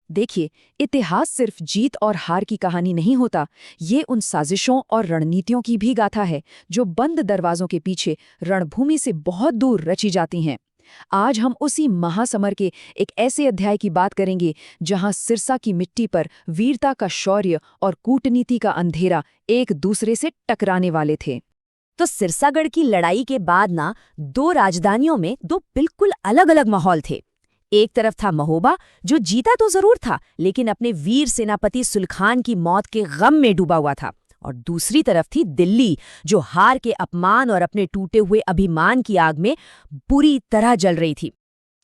देखिए, इतिहास सिर्फ जीत और हार की कहानी नहीं होता, ये उन साजिशों और रणनीतियों की भी गाथा है जो बंद दरवाजों के पीछे रणभूमि से बहुत दूर रची जाती हैं। आज हम उसी महासमर के एक ऐसे अध्याय की बात करेंगे जहां सिरसा की मिट्टी पर वीरता का शौर्य और कूटनीति का अंधेरा एक दूसरे से टकराने वाले थे। तो सिरसागढ़ की लड़ाई के बाद ना दो राजधानियों में दो बिल्कुल अलग अलग माहौल थे। एक तरफ था महोबा, जो जीता तो जरूर था लेकिन अपने वीर सेनापति सुलखान की मौत के गम में डूबा हुआ था। और दूसरी तरफ थी दिल्ली, जो हार के अपमान और अपने टूटे हुए अभिमान की आग में बुरी तरह जल रही थी।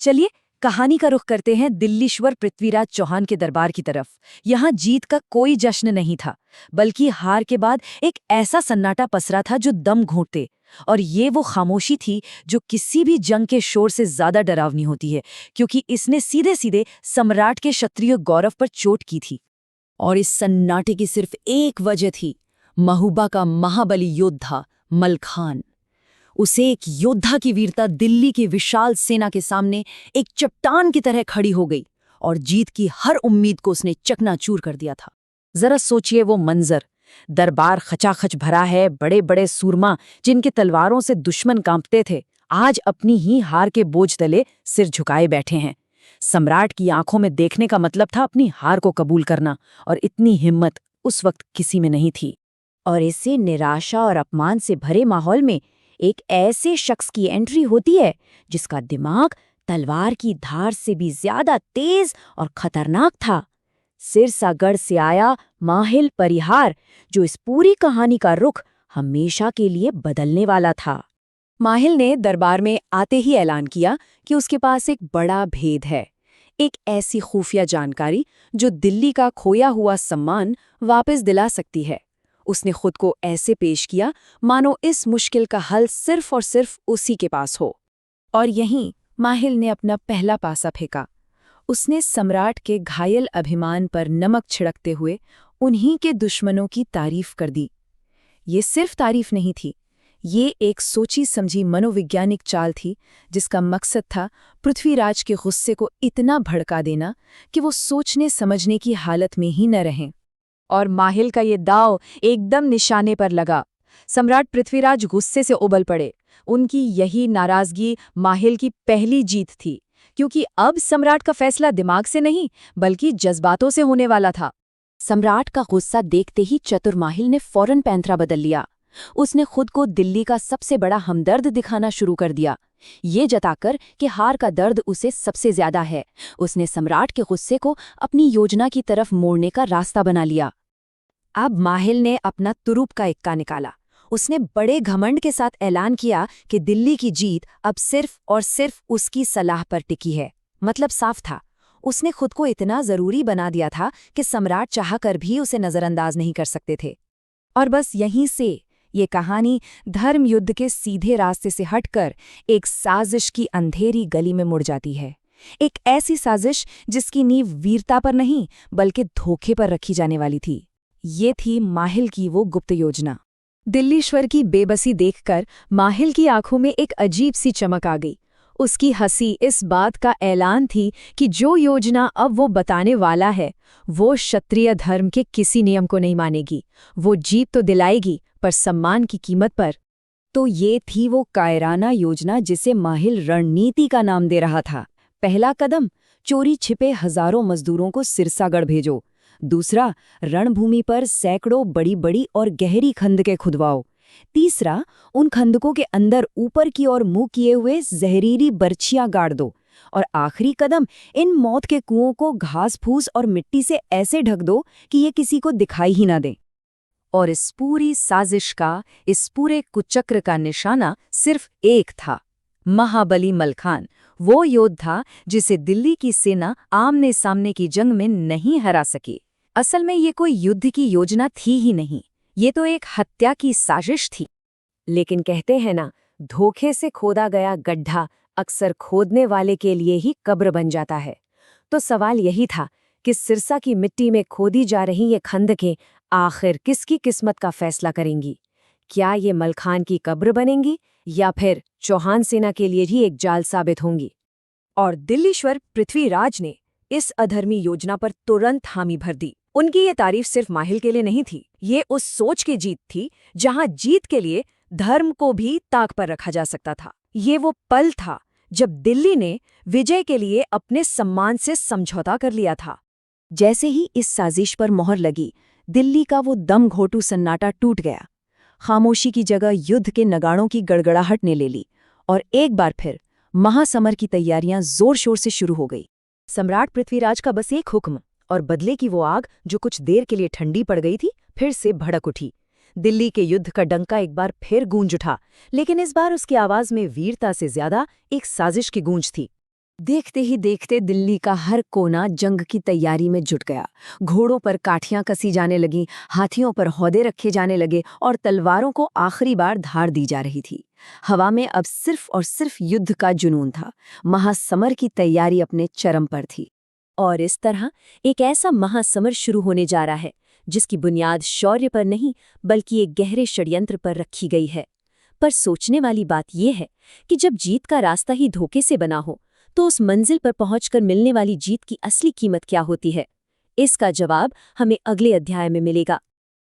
चलिए कहानी का रुख करते हैं दिल्लीश्वर पृथ्वीराज चौहान के दरबार की तरफ। यहाँ जीत का कोई जश्न नहीं था, बल्कि हार के बाद एक ऐसा सन्नाटा पसरा था जो दम घोंटते। और ये वो खामोशी थी जो किसी भी जंग के शोर से ज्यादा डरावनी होती है, क्योंकि इसने सीधे सीधे सम्राट के क्षत्रिय गौरव पर चोट की थी। और इस सन्नाटे की सिर्फ एक वजह थी, महोबा का महाबली योद्धा मलखान। उसे एक योद्धा की वीरता दिल्ली की विशाल सेना के सामने एक चट्टान की तरह खड़ी हो गई और जीत की हर उम्मीद को उसने चकनाचूर कर दिया था। जरा सोचिए वो मंजर, दरबार खचाखच भरा है, बड़े बड़े सूरमा जिनके तलवारों से दुश्मन कांपते थे, आज अपनी ही हार के बोझ तले सिर झुकाए बैठे हैं। सम्राट की आंखों में देखने का मतलब था अपनी हार को कबूल करना, और इतनी हिम्मत उस वक्त किसी में नहीं थी। और इसे निराशा और अपमान से भरे माहौल में एक ऐसे शख्स की एंट्री होती है जिसका दिमाग तलवार की धार से भी ज्यादा तेज और खतरनाक था। सिरसागढ़ से आया माहिल परिहार, जो इस पूरी कहानी का रुख हमेशा के लिए बदलने वाला था। माहिल ने दरबार में आते ही ऐलान किया कि उसके पास एक बड़ा भेद है, एक ऐसी खुफिया जानकारी जो दिल्ली का खोया हुआ सम्मान वापस दिला सकती है। उसने खुद को ऐसे पेश किया मानो इस मुश्किल का हल सिर्फ और सिर्फ उसी के पास हो। और यहीं माहिल ने अपना पहला पासा फेंका। उसने सम्राट के घायल अभिमान पर नमक छिड़कते हुए उन्हीं के दुश्मनों की तारीफ कर दी। ये सिर्फ तारीफ नहीं थी, ये एक सोची समझी मनोवैज्ञानिक चाल थी जिसका मकसद था पृथ्वीराज के गुस्से को इतना भड़का देना कि वो सोचने समझने की हालत में ही न रहें। और माहिल का ये दाव एकदम निशाने पर लगा। सम्राट पृथ्वीराज गुस्से से उबल पड़े। उनकी यही नाराजगी माहिल की पहली जीत थी, क्योंकि अब सम्राट का फैसला दिमाग से नहीं बल्कि जज्बातों से होने वाला था। सम्राट का गुस्सा देखते ही चतुर माहिल ने फौरन पैंतरा बदल लिया। उसने खुद को दिल्ली का सबसे बड़ा हमदर्द दिखाना शुरू कर दिया, ये जताकर कि हार का दर्द उसे सबसे ज्यादा है। उसने सम्राट के गुस्से को अपनी योजना की तरफ मोड़ने का रास्ता बना लिया। अब माहिल ने अपना तुरुप का इक्का निकाला। उसने बड़े घमंड के साथ ऐलान किया कि दिल्ली की जीत अब सिर्फ और सिर्फ उसकी सलाह पर टिकी है। मतलब साफ था, उसने खुद को इतना जरूरी बना दिया था कि सम्राट चाहकर भी उसे नजरअंदाज नहीं कर सकते थे। और बस यहीं से ये कहानी धर्म युद्ध के सीधे रास्ते से हटकर एक साजिश की अंधेरी गली में मुड़ जाती है। एक ऐसी साजिश जिसकी नींव वीरता पर नहीं बल्कि धोखे पर रखी जाने वाली थी। ये थी माहिल की वो गुप्त योजना। दिल्लीश्वर की बेबसी देखकर माहिल की आंखों में एक अजीब सी चमक आ गई। उसकी हंसी इस बात का ऐलान थी कि जो योजना अब वो बताने वाला है वो क्षत्रिय धर्म के किसी नियम को नहीं मानेगी। वो जीत तो दिलाएगी, पर सम्मान की कीमत पर। तो ये थी वो कायराना योजना जिसे माहिल रणनीति का नाम दे रहा था। पहला कदम, चोरी छिपे हजारों मजदूरों को सिरसागढ़ भेजो। दूसरा, रणभूमि पर सैकड़ों बड़ी बड़ी और गहरी खंदकें खुदवाओ। तीसरा, उन खंदकों के अंदर ऊपर की ओर मुंह किए हुए जहरीली बर्छियां गाड़ दो। और आखिरी कदम, इन मौत के कुओं को घास फूस और मिट्टी से ऐसे ढक दो कि ये किसी को दिखाई ही ना दे। और इस पूरी साजिश का, इस पूरे कुचक्र का निशाना सिर्फ एक था, महाबली मलखान, वो योद्धा जिसे दिल्ली की सेना आमने सामने की जंग में नहीं हरा सकी। असल में ये कोई युद्ध की योजना थी ही नहीं, ये तो एक हत्या की साजिश थी। लेकिन कहते हैं ना, धोखे से खोदा गया गड्ढा अक्सर खोदने वाले के लिए ही कब्र बन जाता है। तो सवाल यही था कि सिरसा की मिट्टी में खोदी जा रही ये खंदकें आखिर किसकी किस्मत का फैसला करेंगी? क्या ये मलखान की कब्र बनेंगी या फिर चौहान सेना के लिए ही एक जाल साबित होंगी? और दिल्लीश्वर पृथ्वीराज ने इस अधर्मी योजना पर तुरंत हामी भर दी। उनकी ये तारीफ सिर्फ माहिल के लिए नहीं थी, ये उस सोच की जीत थी जहां जीत के लिए धर्म को भी ताक पर रखा जा सकता था। ये वो पल था जब दिल्ली ने विजय के लिए अपने सम्मान से समझौता कर लिया था। जैसे ही इस साजिश पर मोहर लगी, दिल्ली का वो दम घोटू सन्नाटा टूट गया। खामोशी की जगह युद्ध के नगाड़ों की गड़गड़ाहट ने ले ली और एक बार फिर महासमर की तैयारियां जोर शोर से शुरू हो गई। सम्राट पृथ्वीराज का बस एक हुक्म और बदले की वो आग जो कुछ देर के लिए ठंडी पड़ गई थी, फिर से भड़क उठी। दिल्ली के युद्ध का डंका एक बार फिर गूंज उठा, लेकिन इस बार उसकी आवाज में वीरता से ज्यादा एक साजिश की गूंज थी। देखते ही देखते दिल्ली का हर कोना जंग की तैयारी में जुट गया। घोड़ों पर काठियां कसी जाने लगीं, हाथियों पर हौदे रखे जाने लगे और तलवारों को आखिरी बार धार दी जा रही थी। हवा में अब सिर्फ और सिर्फ युद्ध का जुनून था। महासमर की तैयारी अपने चरम पर थी। और इस तरह एक ऐसा महासमर शुरू होने जा रहा है जिसकी बुनियाद शौर्य पर नहीं बल्कि एक गहरे षड्यंत्र पर रखी गई है। पर सोचने वाली बात यह है कि जब जीत का रास्ता ही धोखे से बना हो तो उस मंजिल पर पहुंचकर मिलने वाली जीत की असली कीमत क्या होती है? इसका जवाब हमें अगले अध्याय में मिलेगा।